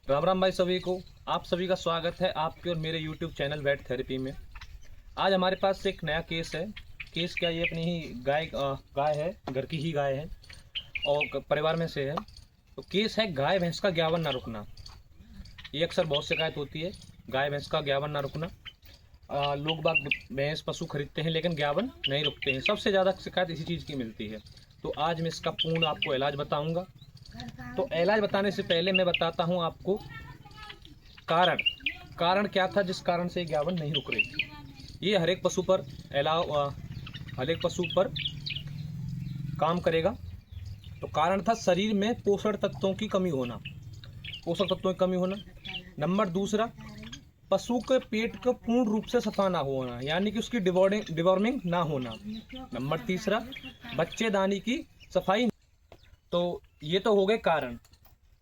राम राम भाई सभी को। आप सभी का स्वागत है आपके और मेरे YouTube चैनल वेट थेरेपी में। आज हमारे पास एक नया केस है। केस क्या, ये अपनी ही गाय है, घर की ही गाय है और परिवार में से है। तो केस है गाय भैंस का ज्ञावन ना रुकना। ये अक्सर बहुत शिकायत होती है, गाय भैंस का ज्ञावन ना रुकना। लोग बाग भैंस पशु खरीदते हैं लेकिन ज्ञावन नहीं रुकते हैं। सबसे ज़्यादा शिकायत इसी चीज़ की मिलती है। तो आज मैं इसका पूर्ण आपको इलाज बताऊँगा। तो इलाज बताने से पहले मैं बताता हूँ आपको कारण कारण क्या था जिस कारण से ज्ञावन नहीं रुक रही थी। ये हर एक पशु पर हर एक पशु पर काम करेगा। तो कारण था शरीर में पोषण तत्वों की कमी होना, पोषक तत्वों की कमी होना। नंबर दूसरा, पशु के पेट का पूर्ण रूप से सफा ना होना, यानी कि उसकी डिवॉर्मिंग ना होना। नंबर तीसरा, बच्चेदानी की सफाई। तो ये तो हो गए कारण।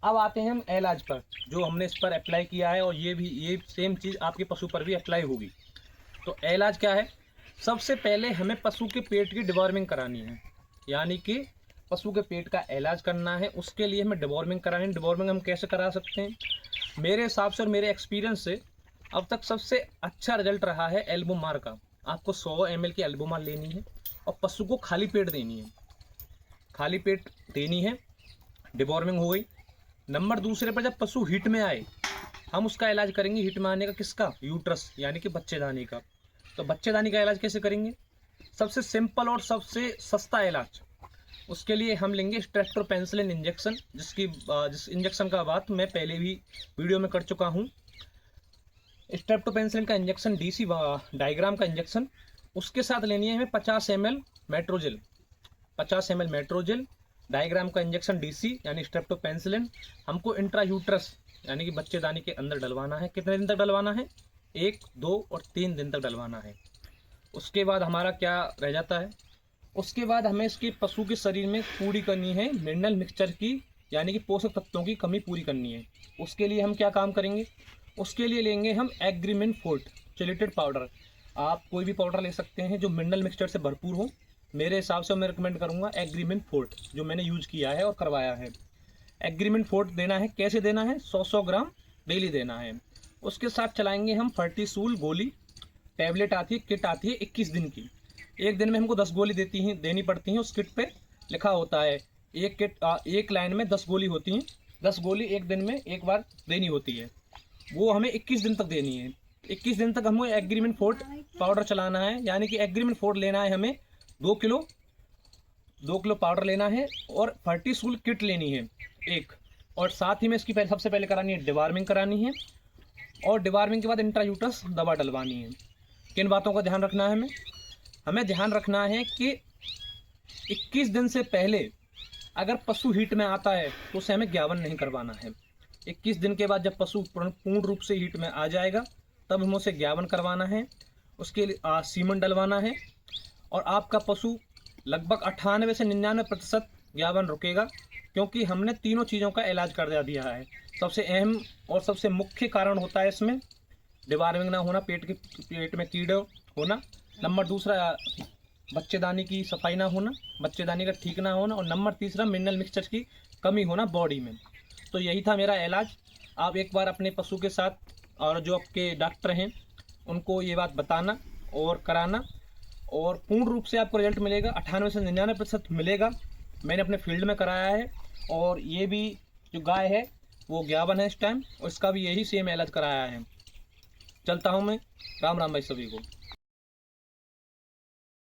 अब आते हैं हम इलाज पर, जो हमने इस पर अप्लाई किया है और ये सेम चीज़ आपके पशु पर भी अप्लाई होगी। तो इलाज क्या है? सबसे पहले हमें पशु के पेट की डिवॉर्मिंग करानी है, यानी कि पशु के पेट का इलाज करना है। उसके लिए हमें डिवॉर्मिंग करानी है। डिवॉर्मिंग हम कैसे करा सकते हैं? मेरे हिसाब से और मेरे एक्सपीरियंस से अब तक सबसे अच्छा रिजल्ट रहा है एल्बोमार का। आपको 100 ml की एल्बोमार लेनी है और पशु को खाली पेट देनी है। खाली पेट देनी है, डिवॉर्मिंग हो गई। नंबर दूसरे पर, जब पशु हीट में आए, हम उसका इलाज करेंगे। हीट में आने का किसका? यूट्रस, यानी कि बच्चेदानी का। तो बच्चेदानी का इलाज कैसे करेंगे? सबसे सिंपल और सबसे सस्ता इलाज, उसके लिए हम लेंगे स्ट्रेप्टोपेनिसिलिन इंजेक्शन, जिस इंजेक्शन का बात मैं पहले भी वीडियो में कर चुका हूँ। स्ट्रेप्टोपेनिसिलिन का इंजेक्शन, DC डायग्राम का इंजेक्शन। उसके साथ लेनी है हमें 50 ml Metrogyl. 50 ml Metrogyl, diagram का इंजेक्शन DC यानी स्ट्रेप्टोपेनिसिलिन। हमको इंट्रायूट्रस यानी कि बच्चेदानी के अंदर डलवाना है। कितने दिन तक डलवाना है? 1, 2 और 3 दिन तक डलवाना है। उसके बाद हमारा क्या रह जाता है? उसके बाद हमें इसके पशु के शरीर में पूरी करनी है मिनरल मिक्सचर की, यानी कि पोषक तत्वों की कमी पूरी करनी है। उसके लिए हम क्या काम करेंगे? उसके लिए लेंगे हम एग्रीमिन फोर्ट चिलेटेड पाउडर। आप कोई भी पाउडर ले सकते हैं जो मिनरल मिक्सचर से भरपूर हो। मेरे हिसाब से मैं रिकमेंड करूंगा एग्रीमिन फोर्ट, जो मैंने यूज़ किया है और करवाया है। एग्रीमिन फोर्ट देना है। कैसे देना है? 100 ग्राम डेली देना है। उसके साथ चलाएंगे हम फर्टीसूल गोली। टैबलेट आती है, किट आती है 21 दिन की। एक दिन में हमको 10 गोली देनी पड़ती हैं। उस किट पे लिखा होता है, एक लाइन में 10 गोली होती हैं। 10 गोली एक दिन में एक बार देनी होती है। वो हमें 21 दिन तक देनी है। 21 दिन तक हमें एग्रीमेंट फोर्ट पाउडर चलाना है, यानी कि एग्रीमेंट फोर्ट लेना है हमें 2 किलो पाउडर लेना है और फर्टीसूल किट लेनी है एक। और साथ ही में इसकी सबसे पहले करानी है डिवार्मिंग करानी है, और डिवार्मिंग के बाद इंट्रायूट्रस दवा डलवानी है। किन बातों का ध्यान रखना है हमें? हमें ध्यान रखना है कि 21 दिन से पहले अगर पशु हीट में आता है तो उसे हमें ज्ञावन नहीं करवाना है। 21 दिन के बाद जब पशु पूर्ण रूप से हीट में आ जाएगा तब हमें उसे ज्ञावन करवाना है। उसके लिए सीमन डलवाना है और आपका पशु लगभग 98 से 99% ज्ञावन रुकेगा, क्योंकि हमने तीनों चीज़ों का इलाज कर दिया है। सबसे अहम और सबसे मुख्य कारण होता है इसमें डिवार्मिंग ना होना, पेट में कीड़े होना। नंबर दूसरा, बच्चेदानी की सफाई ना होना, बच्चेदानी का ठीक ना होना। और नंबर तीसरा, मिनरल मिक्सचर की कमी होना बॉडी में। तो यही था मेरा इलाज। आप एक बार अपने पशु के साथ और जो आपके डॉक्टर हैं उनको ये बात बताना और कराना, और पूर्ण रूप से आपको रिजल्ट मिलेगा। 98 से 99% मिलेगा। मैंने अपने फील्ड में कराया है और ये भी जो गाय है वो ज्ञावन है इस टाइम, और इसका भी यही सेम इलाज कराया है। चलता हूँ मैं। राम राम भाई सभी को।